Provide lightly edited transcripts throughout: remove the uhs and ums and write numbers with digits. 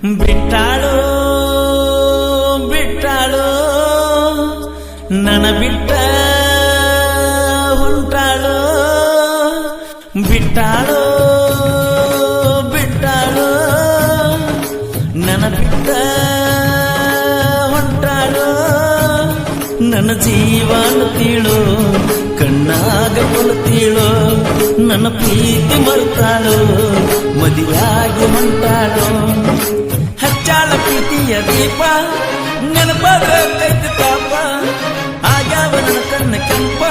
ಬಿಟ್ಟಾಳು ಬಿಟ್ಟಾಳು ನನ್ನ ಬಿಟ್ಟ ಹೊಂಟಾಳು ಬಿಟ್ಟಾಳು ಬಿಟ್ಟಾಳು ನನ್ನ ಬಿಟ್ಟ ಹೊಂಟಾಳು ನನ್ನ ಜೀವನ ತೀಳು ಕಣ್ಣಾಗ ಕೊಲ್ತೀಳು ನನ್ನ ಪ್ರೀತಿ ಮರುತ್ತಾಳು ಮದುವೆಯಾಗಿ ಹೊಂಟಾಳು ಹಚ್ಚಾಳ ಪ್ರೀತಿಯ ದೀಪ ನೆನಪಾದ ಕೈತಿ ತಾಪ ಆಗ್ಯಾವ ನನ್ನ ಕಣ್ಣ ಕೆಂಪ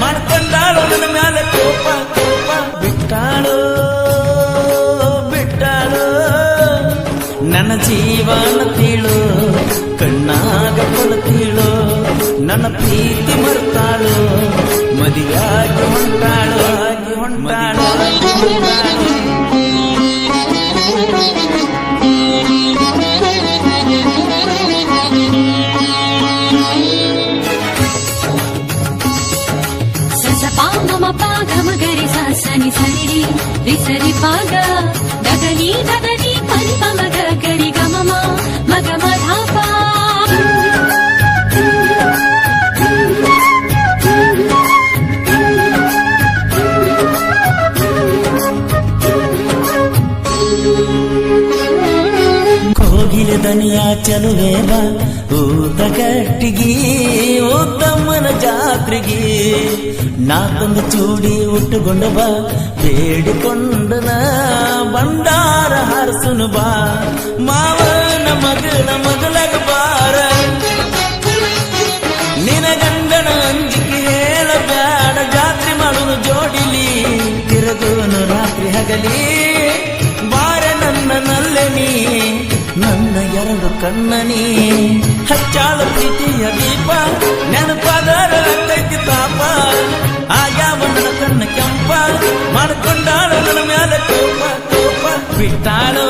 ಮಾಡ್ಕೊಂಡಾಳು ನನ್ನ ಮ್ಯಾಲೆ ಕೋಪ ಕೋಪ ಬಿಟ್ಟಾಳು ಬಿಟ್ಟಾಳು ನನ್ನ ಜೀವನ ತೀಳು ಕಣ್ಣಾಗ ಕೊಲ್ತೀಳು ನನ್ನ ಪ್ರೀತಿ ಮರುತ್ತಾಳು ಮದುವೆಯಾಗಿ ಹೊಂಟಾಳು ಆಗಿ ಹೊಂಟಾಳು ಗರಿ ಸನಿ ಸರಿ ರಿ ಸರಿ ಪಾಗ ಗಗನಿ ಗಗನಿ ಪರಿ ಮಗ ಗರಿ ಗಮಮ ಮಗ ಮಧಾಪ ಕೋಗಿಲೆ ದನಿಯ ಚಲುವೇವ ಊತ ಗಟ್ಟಿಗಿ ಉತ್ತಮ್ಮನ ಜಾತ್ರೆಗಿ ನಾಕೊಂದು ಚೂಡಿ ಉಟ್ಟುಕೊಂಡ ಬಾ ಬೇಡಿಕೊಂಡನ ಬಂಡಾರ ಹಾರಸುನು ಬಾ ಮಾವನ ಮಗಳಗ ಬಾರ ನಿನ ಗಂಡನ ಅಂಜಿಕೆ ಹೇಳ ಬ್ಯಾಡ ಜಾತ್ರೆ ಮಾಡುನು ಜೋಡಿಲಿ ತಿರುಗುವನು ರಾತ್ರಿ ಹಗಲಿ ಬಾರ ನನ್ನಲ್ಲೇ ನೀ ನನ್ನ ಎರಡು ಕಣ್ಣನಿ ಹಚ್ಚಾಳ ಪ್ರೀತಿಯ ದೀಪ ನೆನಪಾದರ ಕೈತಿ ತಾಪ ಆಗ್ಯಾವ ನನ್ನ ಕಣ್ಣ ಕೆಂಪ ಮಾಡ್ಕೊಂಡಾಳು ನನ್ನ ಮ್ಯಾಲ ಕೋಪ ಕೋಪ ಬಿಟ್ಟಾಳು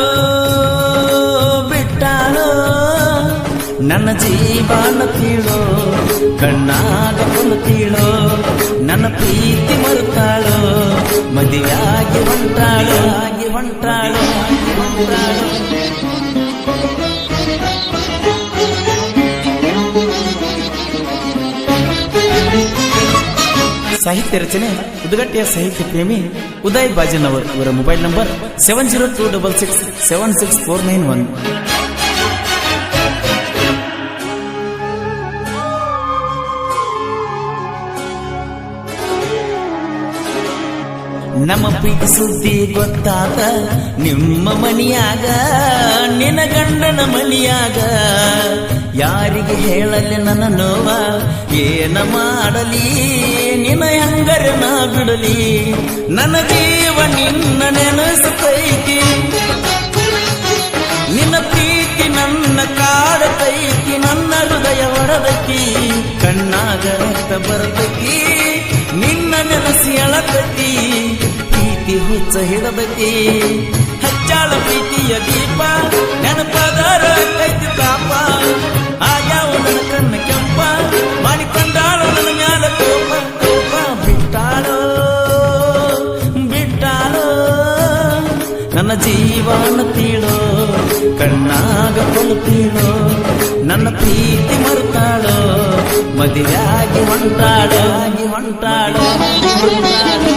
ಬಿಟ್ಟಾಳು ನನ್ನ ಜೀವನ ತೀಳೋ ಕಣ್ಣಾಗ ಕೊಲ್ತೀಳೋ ನನ್ನ ಪ್ರೀತಿ ಮರುತ್ತಾಳು ಮದುವೆಯಾಗಿ ಹೊಂಟಾಳು ಆಗಿ ಹೊಂಟಾಳು ಆಗಿ ಹೊಂಟಾಳು ಸಾಹಿತ್ಯ ರಚನೆ ಉದ್ಗಟ್ಟಿಯ ಸಾಹಿತ್ಯ ಪ್ರೇಮಿ ಉದಯ್ ಬಾಜನವರ್ ಇವರ ಮೊಬೈಲ್ ನಂಬರ್ 7026676491. ನಮ್ಮ ಪ್ರೀತಿ ಸುದ್ದಿ ಗೊತ್ತಾದ ನಿಮ್ಮ ಮನಿಯಾಗ ನಿನ್ನ ಗಂಡನ ಮನಿಯಾಗ ಯಾರಿಗೆ ಹೇಳಲಿ ನನ್ನ ನೋವ ಏನ ಮಾಡಲಿ ನಿನ್ನ ಹೆಂಗರೆ ನಾ ಬಿಡಲಿ ನನ್ನ ಜೀವ ನಿನ್ನ ನೆನಸತೈತಿ ನಿನ್ನ ಪ್ರೀತಿ ನನ್ನ ಕಾಡತೈತಿ ನನ್ನ ಹೃದಯ ಹೊರದೈತಿ ಕಣ್ಣಾಗ ರಕ್ತ ಬರತೈತಿ ನಿನ್ನ ನೆನಸಿ ಅಳತೈತಿ ಪ್ರೀತಿ ಹುಚ್ಚ ಹಿಡದೈತಿ ಹಚ್ಚಾಳ ಪ್ರೀತಿಯ ದೀಪ ನೆನಪಾದರ ಕೈತಿ ತಾಪ ಆಗ್ಯಾವ ನನ್ನ ಕಣ್ಣ ಕೆಂಪ ಮಾಡಿಕೊಂಡಾಳು ನನ್ನ ಮ್ಯಾಲ ಕೋಪ ಕೋಪ ಬಿಟ್ಟಾಳು ಬಿಟ್ಟಾಳು ನನ್ನ ಜೀವನ ತೀಳೋ ಕಣ್ಣಾಗ ಕೊಲ್ತೀಳೋ ನನ್ನ ಪ್ರೀತಿ ಮರುತ್ತಾಳೋ ಮದುವೆಯಾಗಿ ಹೊಂಟಾಳು ಆಗಿ ಹೊಂಟಾಳು ಹೊಂಟಾಳು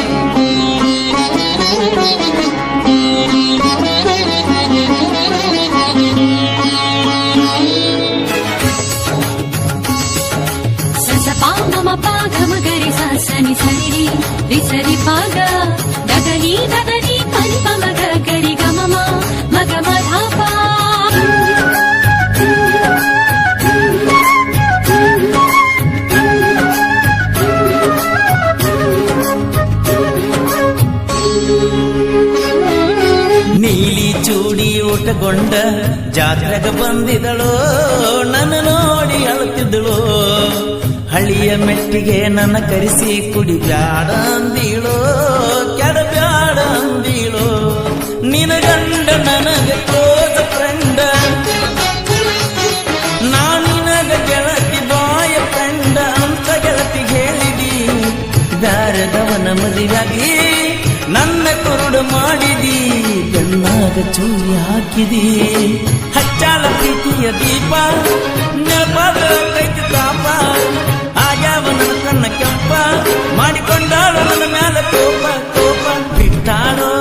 ಗರಿ ಸನಿ ಸರಿ ರಿ ಸರಿ ಪಾಗ ಗಗನಿ ಗಗನಿ ಪರಿ ಮಗ ಗರಿ ಗಮಮ ಮಗ ಮಧಾಪ ನೀಲಿ ಚೂಡಿ ಊಟಗೊಂಡ ಜಾತ್ರೆಗ ಬಂದಿದಳು ನನ್ನ ನೋಡಿ ಅಳುತ್ತಿದ್ದಳು ಹಳ್ಳಿಯ ಮೆಟ್ಟಿಗೆ ನನ್ನ ಕರೆಸಿ ಕುಡಿ ಬ್ಯಾಡ ಅಂದೀಳೋ ಕೆಡಬ್ಯಾಡ ಅಂದೀಳೋ ನಿನ ಗಂಡ ನನಗೆ ಕ್ಲೋಸ್ ಫ್ರೆಂಡ ನಾನಿನಗ ಗೆಳತಿ ಬಾಯ ಫ್ರೆಂಡ ಅಂತ ಗೆಳತಿ ಹೇಳಿದಿ ಬ್ಯಾರದವನ ಮದುವೆಯಾಗಿ ನನ್ನ ಕುರುಡು ಮಾಡಿದಿ ಕಣ್ಣಾಗ ಚೂರಿ ಹಾಕಿದಿ ಹಚ್ಚಾಳ ಪ್ರೀತಿಯ ದೀಪ ನೆನಪಾದ ಕೈತಿ ತಾಪ ಆಗ್ಯಾವ ನನ್ನ ಕಣ್ಣ ಕೆಂಪ ಮಾಡಿಕೊಂಡಾಳು ನನ್ನ ಮ್ಯಾಲ ಕೋಪ ಕೋಪ ಬಿಟ್ಟಾಳೋ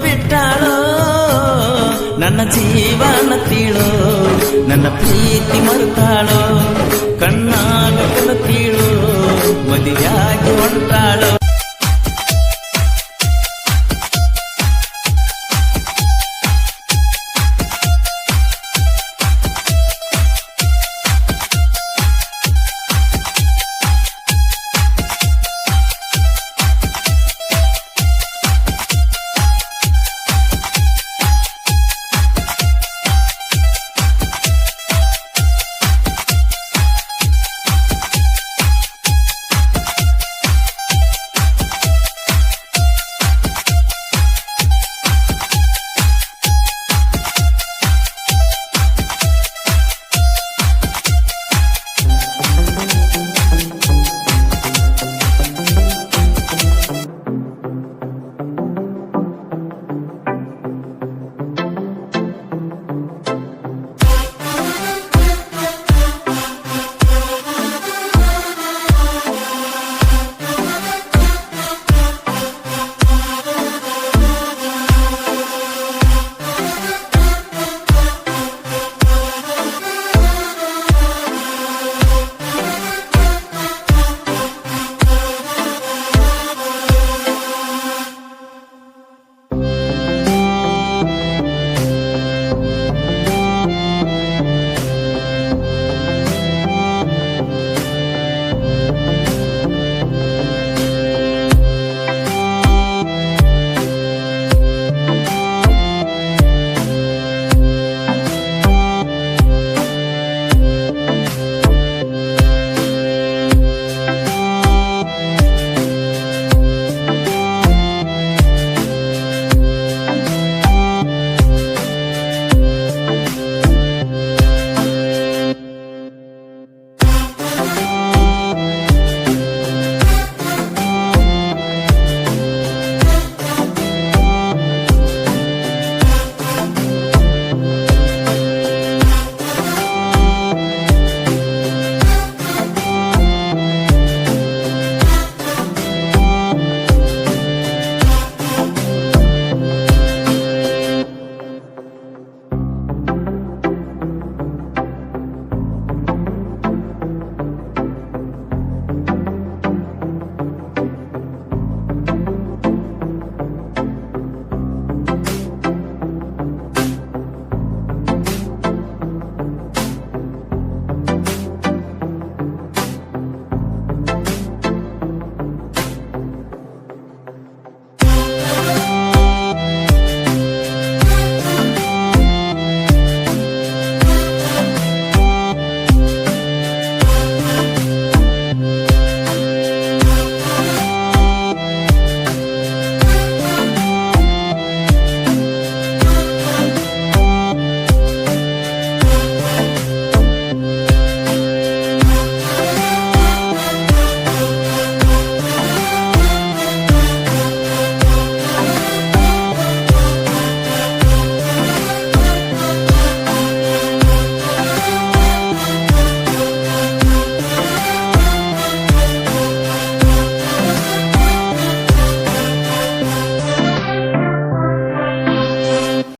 ಬಿಟ್ಟಾಳೋ ನನ್ನ ಜೀವನ ತೀಳೋ ನನ್ನ ಪ್ರೀತಿ